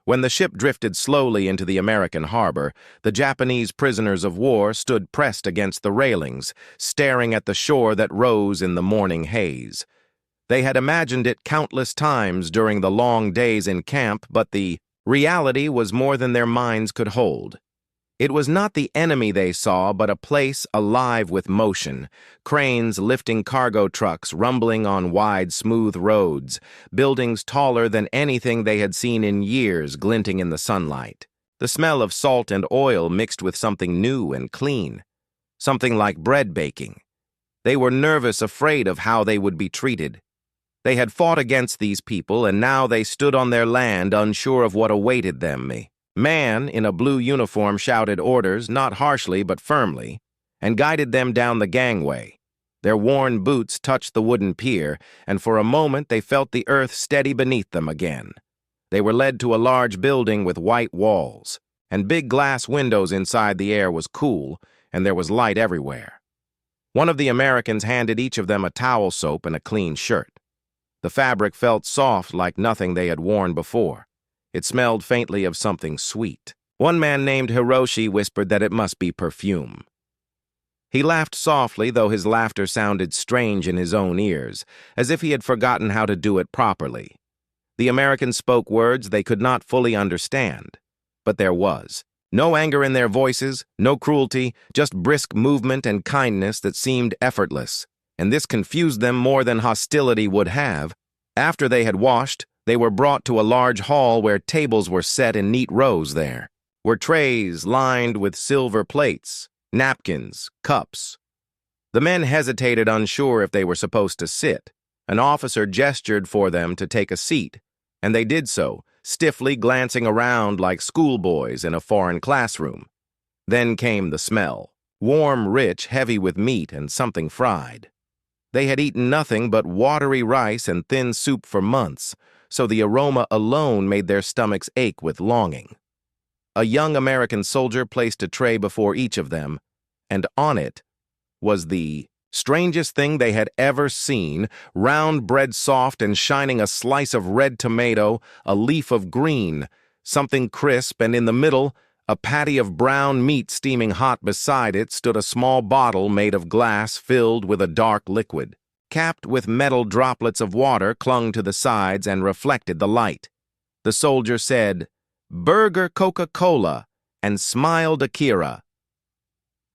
When the ship drifted slowly into the American harbor, the Japanese prisoners of war stood pressed against the railings, staring at the shore that rose in the morning haze. They had imagined it countless times during the long days in camp, but the reality was more than their minds could hold. It was not the enemy they saw, but a place alive with motion, cranes lifting cargo trucks rumbling on wide, smooth roads, buildings taller than anything they had seen in years glinting in the sunlight. The smell of salt and oil mixed with something new and clean, something like bread baking. They were nervous, afraid of how they would be treated. They had fought against these people, and now they stood on their land, unsure of what awaited them. Man in a blue uniform shouted orders, not harshly but firmly, and guided them down the gangway. Their worn boots touched the wooden pier, and for a moment they felt the earth steady beneath them again. They were led to a large building with white walls, and big glass windows. Inside the air was cool, and there was light everywhere. One of the Americans handed each of them a towel soap and a clean shirt. The fabric felt soft like nothing they had worn before. It smelled faintly of something sweet. One man named Hiroshi whispered that it must be perfume. He laughed softly, though his laughter sounded strange in his own ears, as if he had forgotten how to do it properly. The Americans spoke words they could not fully understand, but there was no anger in their voices, no cruelty, just brisk movement and kindness that seemed effortless, and this confused them more than hostility would have. After they had washed, they were brought to a large hall where tables were set in neat rows. There were trays lined with silver plates, napkins, cups. The men hesitated, unsure if they were supposed to sit. An officer gestured for them to take a seat, and they did so, stiffly glancing around like schoolboys in a foreign classroom. Then came the smell, warm, rich, heavy with meat and something fried. They had eaten nothing but watery rice and thin soup for months, so the aroma alone made their stomachs ache with longing. A young American soldier placed a tray before each of them, and on it was the strangest thing they had ever seen: round bread, soft and shining, a slice of red tomato, a leaf of green, something crisp, and in the middle, a patty of brown meat steaming hot. Beside it stood a small bottle made of glass filled with a dark liquid. Capped with metal droplets of water clung to the sides and reflected the light. The soldier said, "Burger Coca-Cola," and smiled Akira.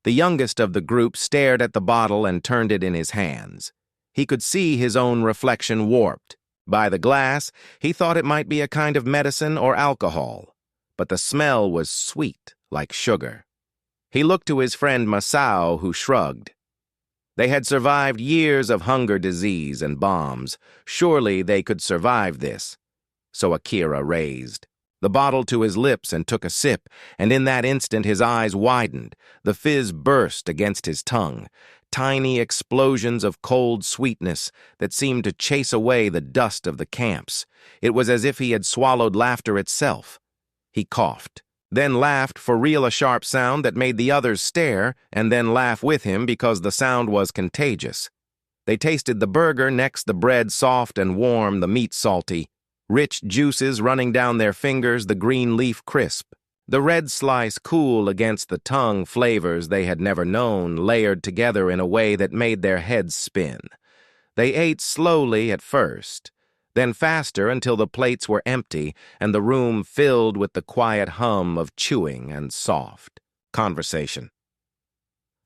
The youngest of the group stared at the bottle and turned it in his hands. He could see his own reflection warped. By the glass, he thought it might be a kind of medicine or alcohol, but the smell was sweet, like sugar. He looked to his friend Masao, who shrugged. They had survived years of hunger, disease, and bombs. Surely they could survive this. So Akira raised the bottle to his lips and took a sip, and in that instant his eyes widened. The fizz burst against his tongue, tiny explosions of cold sweetness that seemed to chase away the dust of the camps. It was as if he had swallowed laughter itself. He coughed, then laughed for real, a sharp sound that made the others stare and then laugh with him because the sound was contagious. They tasted the burger, next the bread soft and warm, the meat salty, rich juices running down their fingers, the green leaf crisp, the red slice cool against the tongue, flavors they had never known, layered together in a way that made their heads spin. They ate slowly at first, then faster until the plates were empty and the room filled with the quiet hum of chewing and soft conversation.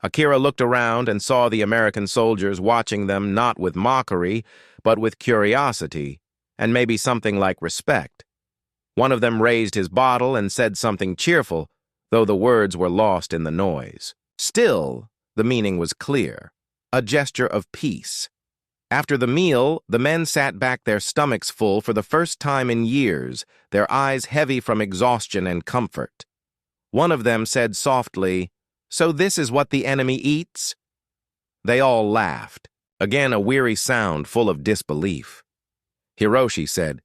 Akira looked around and saw the American soldiers watching them, not with mockery, but with curiosity, and maybe something like respect. One of them raised his bottle and said something cheerful, though the words were lost in the noise. Still, the meaning was clear, a gesture of peace. After the meal, the men sat back, their stomachs full for the first time in years, their eyes heavy from exhaustion and comfort. One of them said softly, "So this is what the enemy eats?" They all laughed, again a weary sound full of disbelief. Hiroshi said,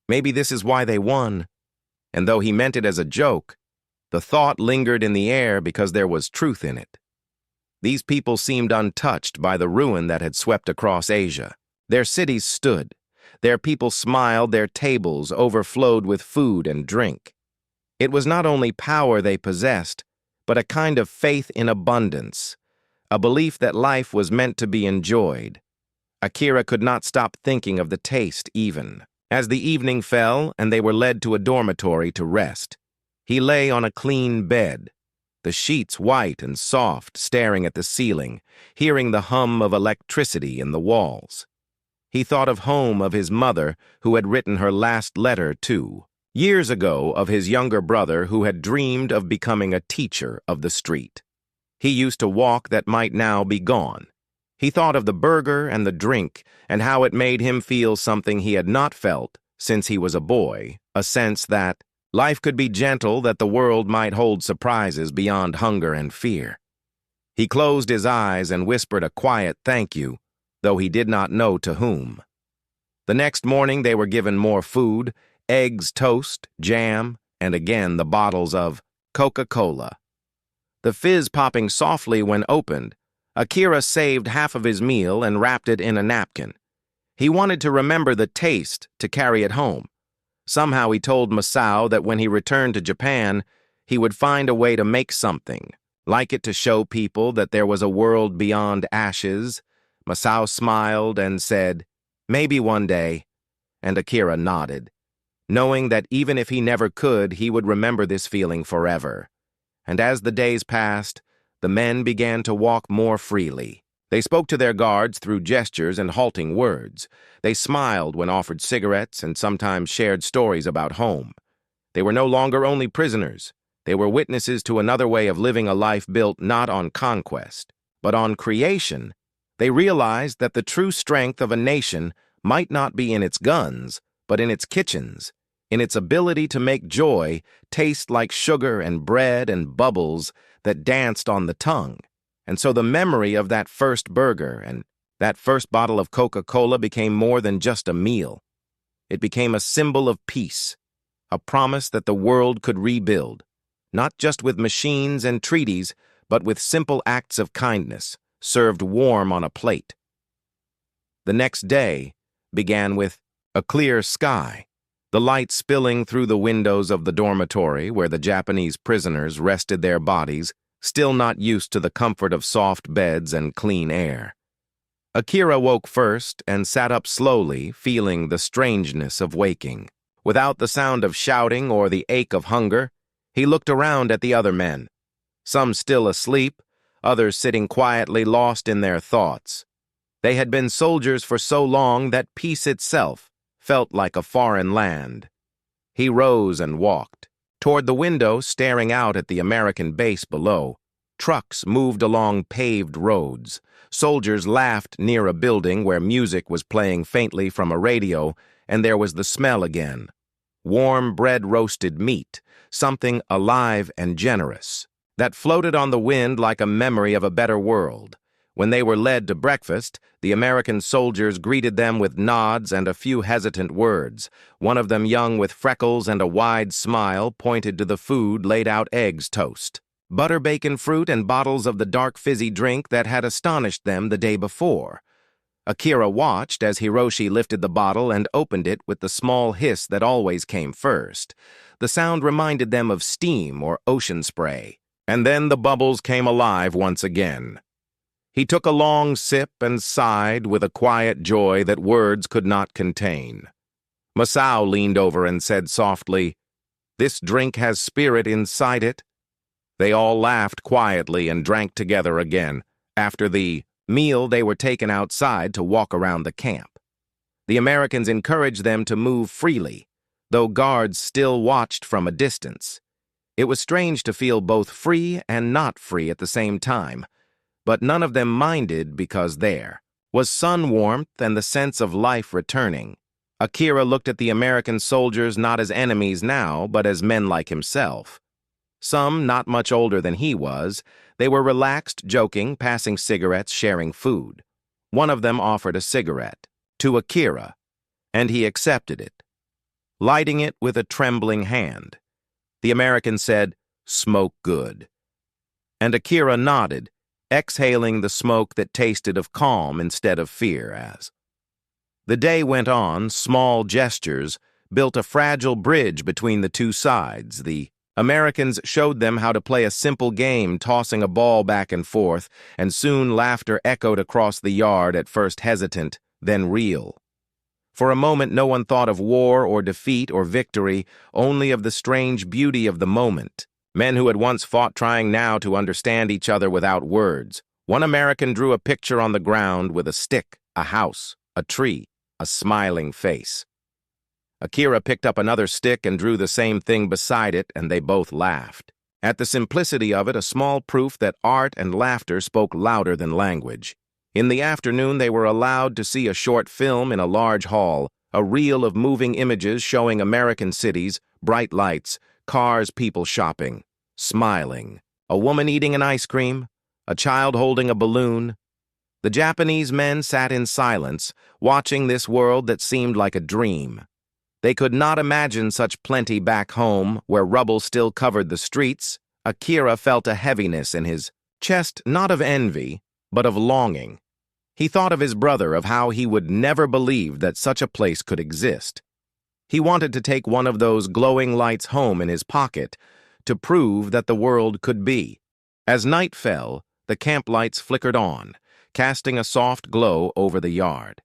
"Maybe this is why they won." And though he meant it as a joke, the thought lingered in the air because there was truth in it. These people seemed untouched by the ruin that had swept across Asia. Their cities stood, Their people smiled, their tables overflowed with food and drink. It was not only power they possessed, but a kind of faith in abundance, a belief that life was meant to be enjoyed. Akira could not stop thinking of the taste, even. As the evening fell and they were led to a dormitory to rest, he lay on a clean bed, the sheets white and soft, staring at the ceiling, hearing the hum of electricity in the walls. He thought of home, of his mother, who had written her last letter, too. Years ago, of his younger brother who had dreamed of becoming a teacher of the street. He used to walk that might now be gone. He thought of the burger and the drink and how it made him feel something he had not felt since he was a boy, a sense that life could be gentle, that the world might hold surprises beyond hunger and fear. He closed his eyes and whispered a quiet thank you, though he did not know to whom. The next morning they were given more food, eggs, toast, jam, and again the bottles of Coca-Cola. The fizz popping softly when opened, Akira saved half of his meal and wrapped it in a napkin. He wanted to remember the taste, to carry it home. Somehow he told Masao that when he returned to Japan, he would find a way to make something, like it, to show people that there was a world beyond ashes. Masao smiled and said, "Maybe one day," and Akira nodded, knowing that even if he never could, he would remember this feeling forever. And as the days passed, the men began to walk more freely. They spoke to their guards through gestures and halting words. They smiled when offered cigarettes and sometimes shared stories about home. They were no longer only prisoners. They were witnesses to another way of living, a life built not on conquest, but on creation. They realized that the true strength of a nation might not be in its guns, but in its kitchens, in its ability to make joy taste like sugar and bread and bubbles that danced on the tongue. And so the memory of that first burger and that first bottle of Coca-Cola became more than just a meal. It became a symbol of peace, a promise that the world could rebuild, not just with machines and treaties, but with simple acts of kindness, served warm on a plate. The next day began with a clear sky, the light spilling through the windows of the dormitory where the Japanese prisoners rested their bodies, still not used to the comfort of soft beds and clean air. Akira woke first and sat up slowly, feeling the strangeness of waking. Without the sound of shouting or the ache of hunger, he looked around at the other men, some still asleep, others sitting quietly lost in their thoughts. They had been soldiers for so long that peace itself felt like a foreign land. He rose and walked toward the window, staring out at the American base below. Trucks moved along paved roads. Soldiers laughed near a building where music was playing faintly from a radio, and there was the smell again. Warm bread-roasted meat, something alive and generous, that floated on the wind like a memory of a better world. When they were led to breakfast, the American soldiers greeted them with nods and a few hesitant words. One of them, young with freckles and a wide smile, pointed to the food laid out: eggs, toast, butter, bacon, fruit, and bottles of the dark fizzy drink that had astonished them the day before. Akira watched as Hiroshi lifted the bottle and opened it with the small hiss that always came first. The sound reminded them of steam or ocean spray. And then the bubbles came alive once again. He took a long sip and sighed with a quiet joy that words could not contain. Masao leaned over and said softly, "This drink has spirit inside it." They all laughed quietly and drank together again. After the meal, they were taken outside to walk around the camp. The Americans encouraged them to move freely, though guards still watched from a distance. It was strange to feel both free and not free at the same time, but none of them minded because there was sun warmth and the sense of life returning. Akira looked at the American soldiers not as enemies now, but as men like himself. Some not much older than he was, they were relaxed, joking, passing cigarettes, sharing food. One of them offered a cigarette to Akira, and he accepted it, lighting it with a trembling hand. The American said, "Smoke good." And Akira nodded, exhaling the smoke that tasted of calm instead of fear as The day went on. Small gestures built a fragile bridge between the two sides. The Americans showed them how to play a simple game, tossing a ball back and forth, and soon laughter echoed across the yard, at first hesitant, then real. For a moment no one thought of war or defeat or victory, only of the strange beauty of the moment. Men who had once fought trying now to understand each other without words. One American drew a picture on the ground with a stick, a house, a tree, a smiling face. Akira picked up another stick and drew the same thing beside it, and they both laughed. At the simplicity of it, a small proof that art and laughter spoke louder than language. In the afternoon, they were allowed to see a short film in a large hall, a reel of moving images showing American cities, bright lights, cars, people shopping, smiling, a woman eating an ice cream, a child holding a balloon. The Japanese men sat in silence, watching this world that seemed like a dream. They could not imagine such plenty back home, where rubble still covered the streets. Akira felt a heaviness in his chest, not of envy, but of longing. He thought of his brother, of how he would never believe that such a place could exist. He wanted to take one of those glowing lights home in his pocket to prove that the world could be. As night fell, the camp lights flickered on, casting a soft glow over the yard.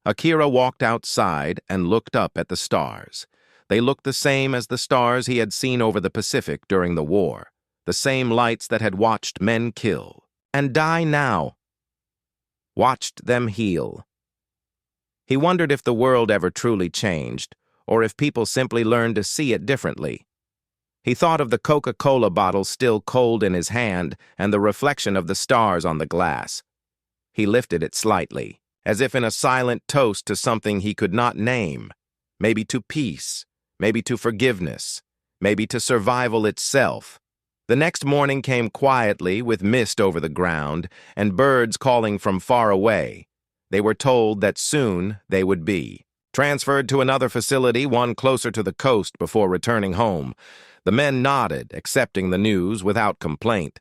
Akira walked outside and looked up at the stars. They looked the same as the stars he had seen over the Pacific during the war, the same lights that had watched men kill and die now, watched them heal. He wondered if the world ever truly changed, or if people simply learned to see it differently. He thought of the Coca-Cola bottle still cold in his hand and the reflection of the stars on the glass. He lifted it slightly, as if in a silent toast to something he could not name, maybe to peace, maybe to forgiveness, maybe to survival itself. The next morning came quietly, with mist over the ground and birds calling from far away. They were told that soon they would be transferred to another facility, one closer to the coast, before returning home. The men nodded, accepting the news without complaint,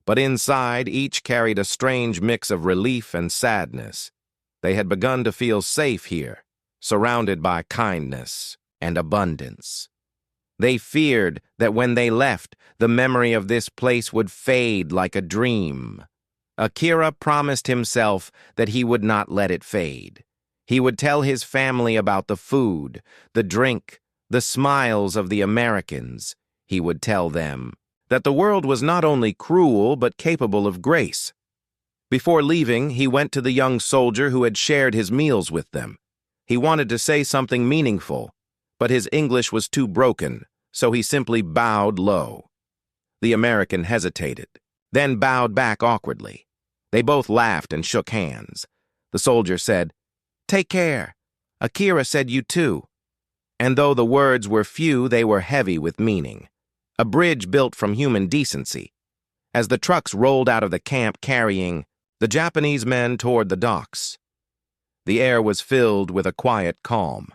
but inside each carried a strange mix of relief and sadness. They had begun to feel safe here, surrounded by kindness and abundance. They feared that when they left, the memory of this place would fade like a dream. Akira promised himself that he would not let it fade. He would tell his family about the food, the drink, the smiles of the Americans. He would tell them that the world was not only cruel but capable of grace. Before leaving, he went to the young soldier who had shared his meals with them. He wanted to say something meaningful, but his English was too broken, so he simply bowed low. The American hesitated, then bowed back awkwardly. They both laughed and shook hands. The soldier said, "Take care. Akira said you too." And though the words were few, they were heavy with meaning. A bridge built from human decency. As the trucks rolled out of the camp carrying the Japanese men toward the docks, the air was filled with a quiet calm.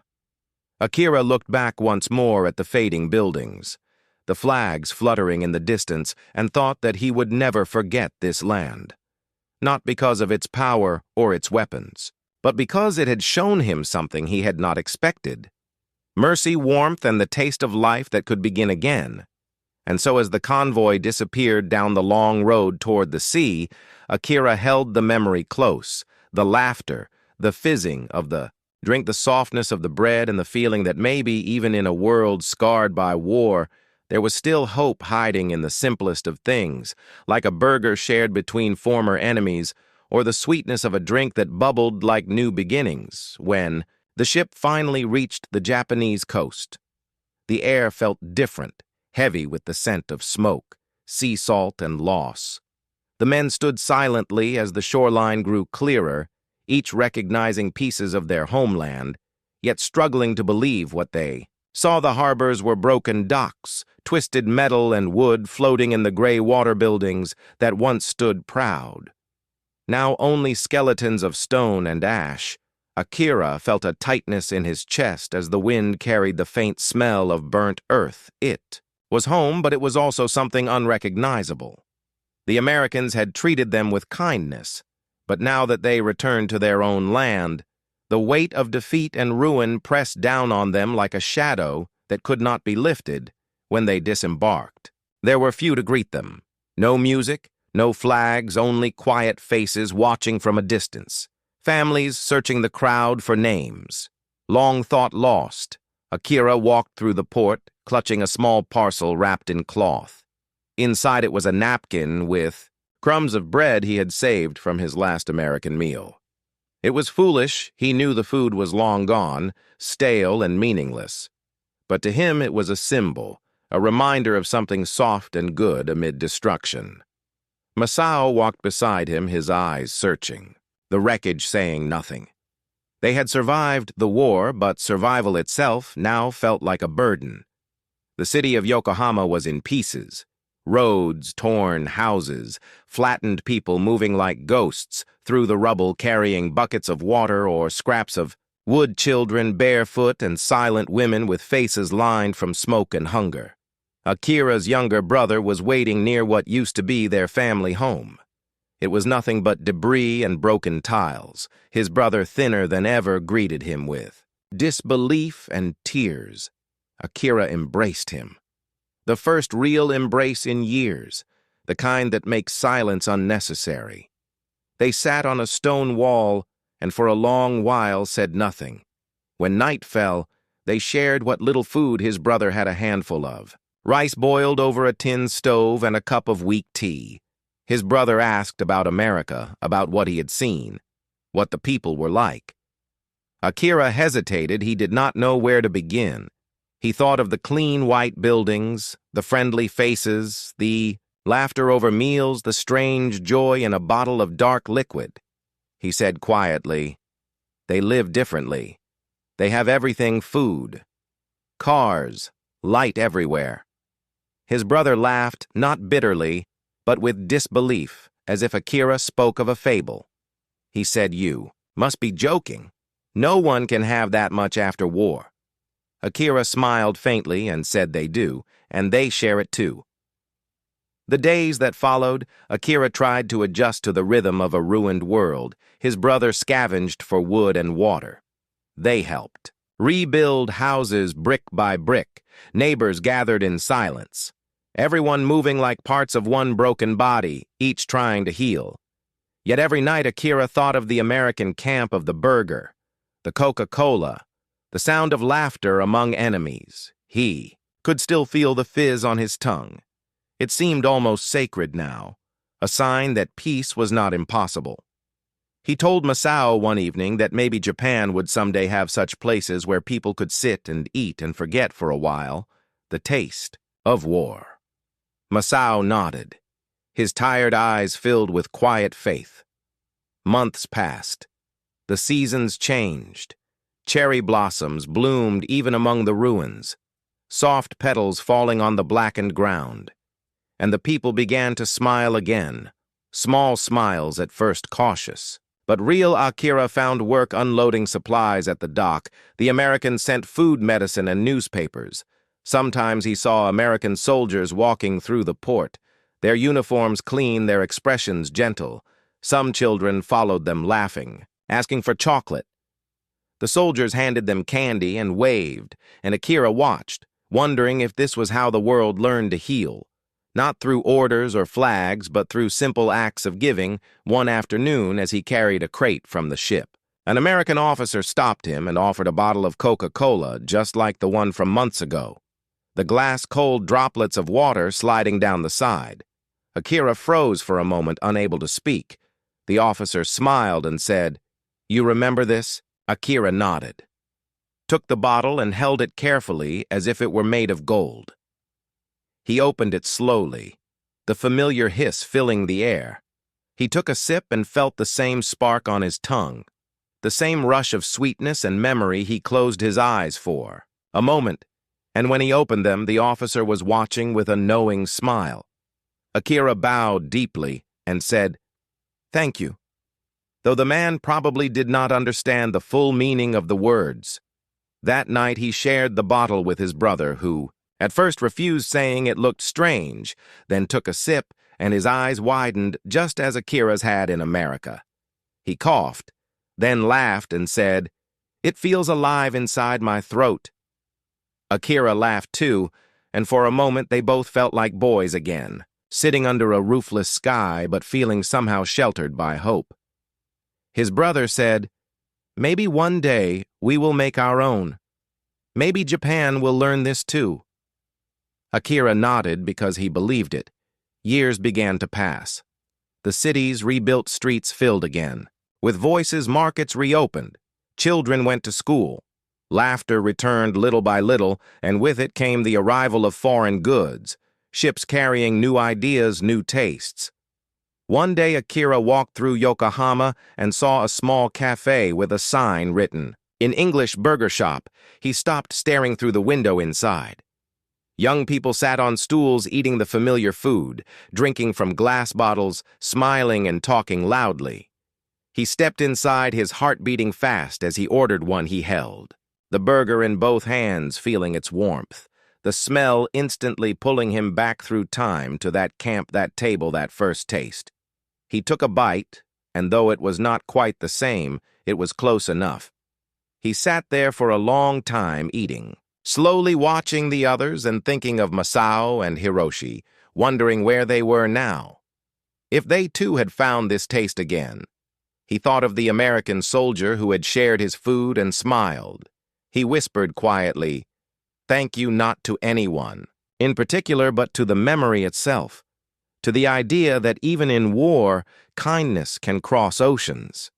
Akira looked back once more at the fading buildings, the flags fluttering in the distance, and thought that he would never forget this land. Not because of its power or its weapons, but because it had shown him something he had not expected. Mercy, warmth, and the taste of life that could begin again. And so as the convoy disappeared down the long road toward the sea, Akira held the memory close, the laughter, the fizzing of the drink, the softness of the bread, and the feeling that maybe even in a world scarred by war, there was still hope hiding in the simplest of things, like a burger shared between former enemies, or the sweetness of a drink that bubbled like new beginnings. When the ship finally reached the Japanese coast, the air felt different, heavy with the scent of smoke, sea salt, and loss. The men stood silently as the shoreline grew clearer, each recognizing pieces of their homeland, yet struggling to believe what they saw. The harbors were broken docks, twisted metal and wood floating in the gray water buildings that once stood proud. Now only skeletons of stone and ash. Akira felt a tightness in his chest as the wind carried the faint smell of burnt earth. It was home, but it was also something unrecognizable. The Americans had treated them with kindness, but now that they returned to their own land, The weight of defeat and ruin pressed down on them like a shadow that could not be lifted when they disembarked. There were few to greet them. No music, no flags, only quiet faces watching from a distance. Families searching the crowd for names. Long thought lost, Akira walked through the port, clutching a small parcel wrapped in cloth. Inside it was a napkin with crumbs of bread he had saved from his last American meal. It was foolish, he knew the food was long gone, stale and meaningless. But to him it was a symbol, a reminder of something soft and good amid destruction. Masao walked beside him, his eyes searching, the wreckage saying nothing. They had survived the war, but survival itself now felt like a burden. The city of Yokohama was in pieces. Roads, torn houses, flattened people moving like ghosts through the rubble carrying buckets of water or scraps of wood, children barefoot and silent women with faces lined from smoke and hunger. Akira's younger brother was waiting near what used to be their family home. It was nothing but debris and broken tiles. His brother, thinner than ever, greeted him with disbelief and tears. Akira embraced him. The first real embrace in years, the kind that makes silence unnecessary. They sat on a stone wall and for a long while said nothing. When night fell, they shared what little food his brother had a handful of. Rice boiled over a tin stove and a cup of weak tea. His brother asked about America, about what he had seen, what the people were like. Akira hesitated. He did not know where to begin. He thought of the clean white buildings, the friendly faces, the laughter over meals, the strange joy in a bottle of dark liquid. He said quietly, "They live differently. They have everything: food, cars, light everywhere." His brother laughed, not bitterly, but with disbelief, as if Akira spoke of a fable. He said, "You must be joking. No one can have that much after war." Akira smiled faintly and said they do, and they share it too. The days that followed, Akira tried to adjust to the rhythm of a ruined world. His brother scavenged for wood and water. They helped rebuild houses brick by brick. Neighbors gathered in silence. Everyone moving like parts of one broken body, each trying to heal. Yet every night Akira thought of the American camp, of the burger, the Coca-Cola, the sound of laughter among enemies. He could still feel the fizz on his tongue. It seemed almost sacred now, a sign that peace was not impossible. He told Masao one evening that maybe Japan would someday have such places where people could sit and eat and forget for a while the taste of war. Masao nodded, his tired eyes filled with quiet faith. Months passed. The seasons changed. Cherry blossoms bloomed even among the ruins, soft petals falling on the blackened ground. And the people began to smile again, small smiles at first cautious. But real. Akira found work unloading supplies at the dock. The Americans sent food, medicine, and newspapers. Sometimes he saw American soldiers walking through the port, their uniforms clean, their expressions gentle. Some children followed them laughing, asking for chocolate. The soldiers handed them candy and waved, and Akira watched, wondering if this was how the world learned to heal. Not through orders or flags, but through simple acts of giving. One afternoon, as he carried a crate from the ship, an American officer stopped him and offered a bottle of Coca-Cola, just like the one from months ago. The glass-cold droplets of water sliding down the side. Akira froze for a moment, unable to speak. The officer smiled and said, "You remember this?" Akira nodded, took the bottle and held it carefully as if it were made of gold. He opened it slowly, the familiar hiss filling the air. He took a sip and felt the same spark on his tongue, the same rush of sweetness and memory he closed his eyes for. A moment, and when he opened them, the officer was watching with a knowing smile. Akira bowed deeply and said, "Thank you," though the man probably did not understand the full meaning of the words. That night he shared the bottle with his brother, who at first refused, saying it looked strange, then took a sip, and his eyes widened just as Akira's had in America. He coughed, then laughed and said, It feels alive inside my throat." Akira laughed too, and for a moment they both felt like boys again, sitting under a roofless sky but feeling somehow sheltered by hope. His brother said, "Maybe one day we will make our own. Maybe Japan will learn this too." Akira nodded because he believed it. Years began to pass. The city's rebuilt streets filled again. With voices, markets reopened. Children went to school. Laughter returned little by little, and with it came the arrival of foreign goods, ships carrying new ideas, new tastes. One day Akira walked through Yokohama and saw a small cafe with a sign written, "In English Burger Shop." He stopped, staring through the window inside. Young people sat on stools eating the familiar food, drinking from glass bottles, smiling and talking loudly. He stepped inside, his heart beating fast as he ordered one he held, the burger in both hands, feeling its warmth, the smell instantly pulling him back through time to that camp, that table, that first taste. He took a bite, and though it was not quite the same, it was close enough. He sat there for a long time eating, slowly watching the others and thinking of Masao and Hiroshi, wondering where they were now. If they too had found this taste again. He thought of the American soldier who had shared his food and smiled. He whispered quietly, "Thank you not to anyone, in particular, but to the memory itself, to the idea that even in war, kindness can cross oceans."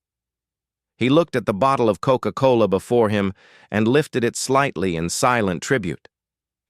He looked at the bottle of Coca-Cola before him and lifted it slightly in silent tribute.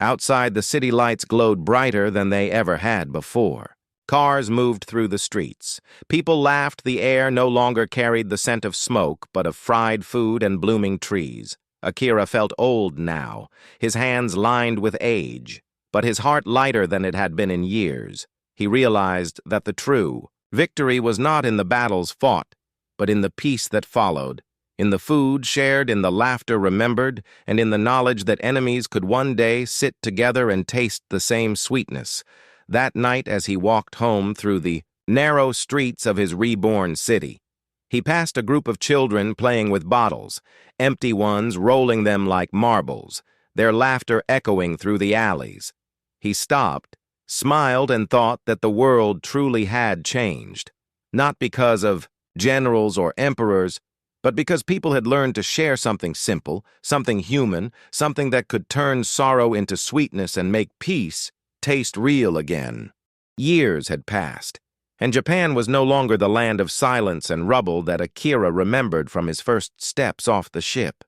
Outside, the city lights glowed brighter than they ever had before. Cars moved through the streets. People laughed. The air no longer carried the scent of smoke, but of fried food and blooming trees. Akira felt old now, his hands lined with age, but his heart lighter than it had been in years. He realized that the true victory was not in the battles fought, but in the peace that followed, in the food shared, in the laughter remembered, and in the knowledge that enemies could one day sit together and taste the same sweetness. That night, as he walked home through the narrow streets of his reborn city, he passed a group of children playing with bottles, empty ones rolling them like marbles, their laughter echoing through the alleys. He stopped, smiled, and thought that the world truly had changed, not because of generals or emperors, but because people had learned to share something simple, something human, something that could turn sorrow into sweetness and make peace taste real again. Years had passed, and Japan was no longer the land of silence and rubble that Akira remembered from his first steps off the ship.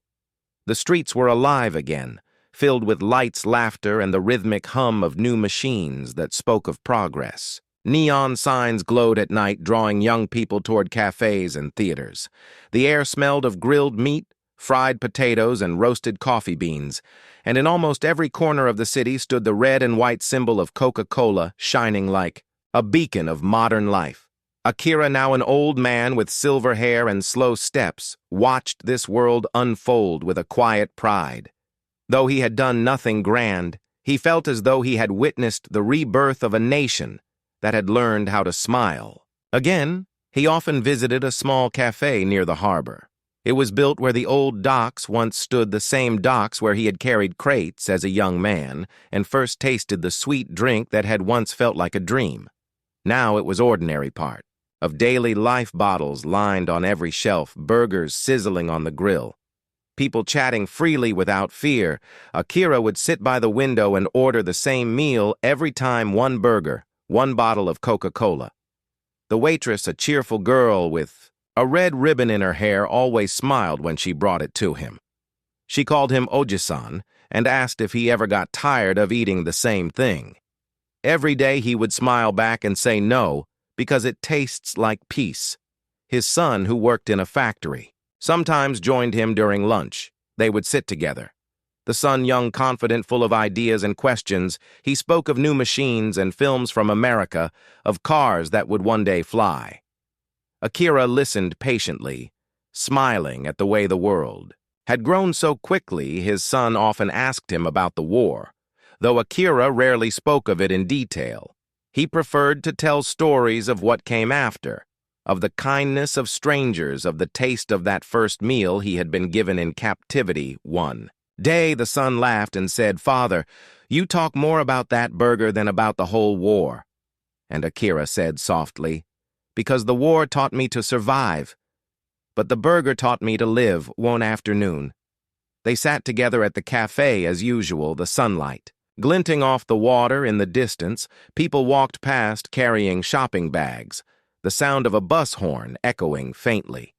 The streets were alive again, filled with lights, laughter, and the rhythmic hum of new machines that spoke of progress. Neon signs glowed at night, drawing young people toward cafes and theaters. The air smelled of grilled meat, fried potatoes, and roasted coffee beans, and in almost every corner of the city stood the red and white symbol of Coca-Cola, shining like a beacon of modern life. Akira, now an old man with silver hair and slow steps, watched this world unfold with a quiet pride. Though he had done nothing grand, he felt as though he had witnessed the rebirth of a nation that had learned how to smile. Again, he often visited a small cafe near the harbor. It was built where the old docks once stood, the same docks where he had carried crates as a young man and first tasted the sweet drink that had once felt like a dream. Now it was ordinary part of daily life, bottles lined on every shelf, burgers sizzling on the grill, people chatting freely without fear. Akira would sit by the window and order the same meal every time, one burger, one bottle of Coca-Cola. The waitress, a cheerful girl with a red ribbon in her hair, always smiled when she brought it to him. She called him Oji-san and asked if he ever got tired of eating the same thing. Every day he would smile back and say no, because it tastes like peace. His son, who worked in a factory, sometimes joined him during lunch. They would sit together. The son, young, confident, full of ideas and questions, he spoke of new machines and films from America, of cars that would one day fly. Akira listened patiently, smiling at the way the world had grown so quickly. His son often asked him about the war, though Akira rarely spoke of it in detail. He preferred to tell stories of what came after, of the kindness of strangers, of the taste of that first meal he had been given in captivity. One day the son laughed and said, "Father, you talk more about that burger than about the whole war." And Akira said softly, "Because the war taught me to survive, but the burger taught me to live." One afternoon, they sat together at the cafe as usual, the sunlight glinting off the water in the distance. People walked past carrying shopping bags, the sound of a bus horn echoing faintly.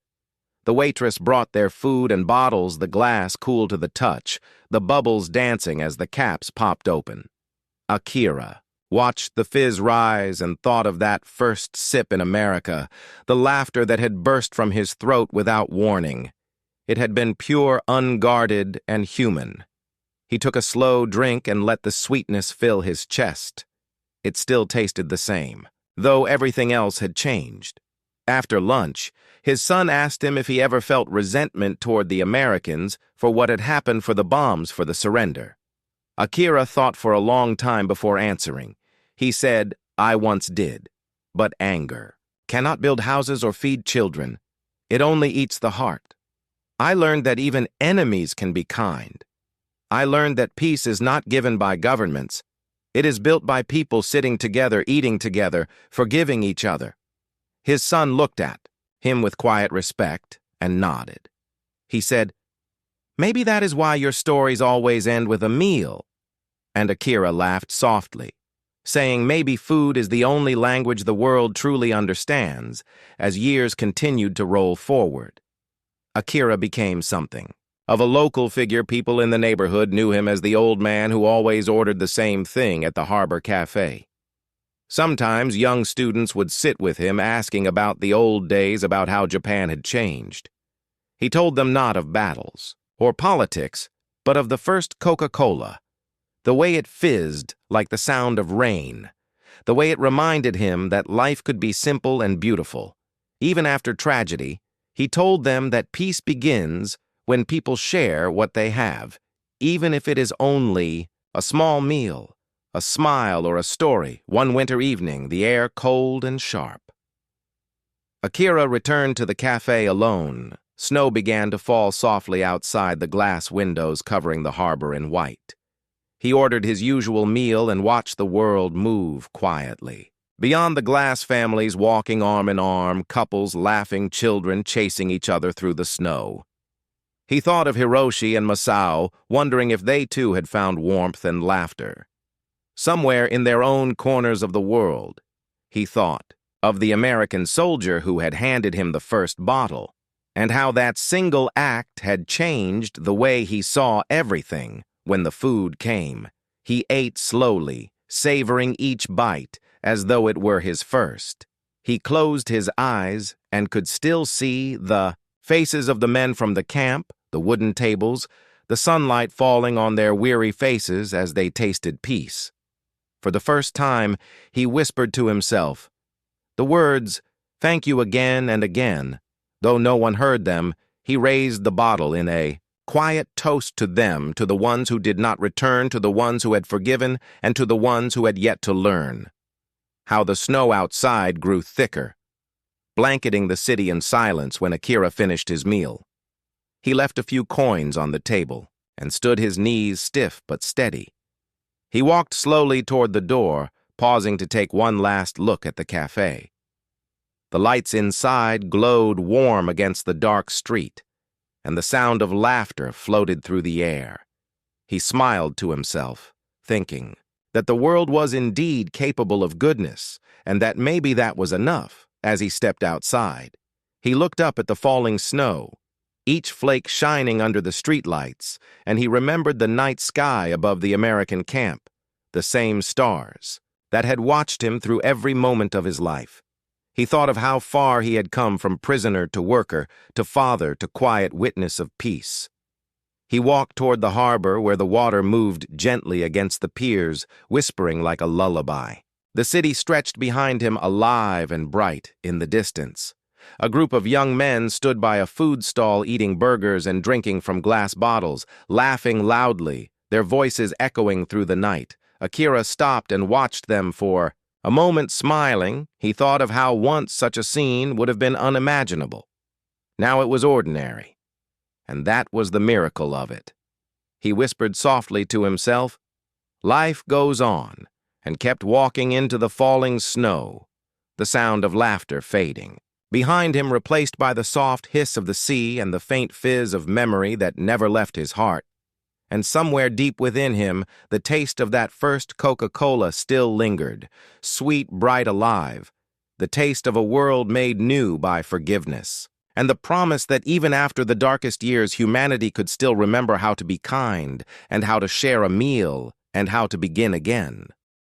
The waitress brought their food and bottles, the glass cool to the touch, the bubbles dancing as the caps popped open. Akira watched the fizz rise and thought of that first sip in America, the laughter that had burst from his throat without warning. It had been pure, unguarded, and human. He took a slow drink and let the sweetness fill his chest. It still tasted the same, though everything else had changed. After lunch, his son asked him if he ever felt resentment toward the Americans for what had happened for the bombs for the surrender. Akira thought for a long time before answering. He said, "I once did, but anger cannot build houses or feed children. It only eats the heart. I learned that even enemies can be kind. I learned that peace is not given by governments. It is built by people sitting together, eating together, forgiving each other." His son looked at him with quiet respect and nodded. He said, "Maybe that is why your stories always end with a meal." And Akira laughed softly, saying maybe food is the only language the world truly understands. As years continued to roll forward, Akira became something of a local figure. People in the neighborhood knew him as the old man who always ordered the same thing at the harbor cafe. Sometimes young students would sit with him asking about the old days, about how Japan had changed. He told them not of battles or politics, but of the first Coca-Cola, the way it fizzed like the sound of rain, the way it reminded him that life could be simple and beautiful. Even after tragedy, he told them that peace begins when people share what they have, even if it is only a small meal, a smile, or a story. One winter evening, the air cold and sharp, Akira returned to the cafe alone. Snow began to fall softly outside the glass windows covering the harbor in white. He ordered his usual meal and watched the world move quietly. Beyond the glass, families walking arm in arm, couples laughing, children chasing each other through the snow. He thought of Hiroshi and Masao, wondering if they too had found warmth and laughter somewhere in their own corners of the world. He thought of the American soldier who had handed him the first bottle, and how that single act had changed the way he saw everything. When the food came, he ate slowly, savoring each bite as though it were his first. He closed his eyes and could still see the faces of the men from the camp, the wooden tables, the sunlight falling on their weary faces as they tasted peace. For the first time, he whispered to himself the words, "Thank you," again and again. Though no one heard them, he raised the bottle in a quiet toast to them, to the ones who did not return, to the ones who had forgiven, and to the ones who had yet to learn. How the snow outside grew thicker, blanketing the city in silence when Akira finished his meal. He left a few coins on the table and stood, his knees stiff but steady. He walked slowly toward the door, pausing to take one last look at the cafe. The lights inside glowed warm against the dark street, and the sound of laughter floated through the air. He smiled to himself, thinking that the world was indeed capable of goodness, and that maybe that was enough. As he stepped outside, he looked up at the falling snow, each flake shining under the streetlights, and he remembered the night sky above the American camp, the same stars that had watched him through every moment of his life. He thought of how far he had come from prisoner to worker, to father, to quiet witness of peace. He walked toward the harbor where the water moved gently against the piers, whispering like a lullaby. The city stretched behind him, alive and bright in the distance. A group of young men stood by a food stall eating burgers and drinking from glass bottles, laughing loudly, their voices echoing through the night. Akira stopped and watched them for A moment smiling, he thought of how once such a scene would have been unimaginable. Now it was ordinary, and that was the miracle of it. He whispered softly to himself, "Life goes on," and kept walking into the falling snow, the sound of laughter fading. Behind him, replaced by the soft hiss of the sea and the faint fizz of memory that never left his heart. And somewhere deep within him, the taste of that first Coca-Cola still lingered, sweet, bright, alive, the taste of a world made new by forgiveness, and the promise that even after the darkest years, humanity could still remember how to be kind, and how to share a meal, and how to begin again.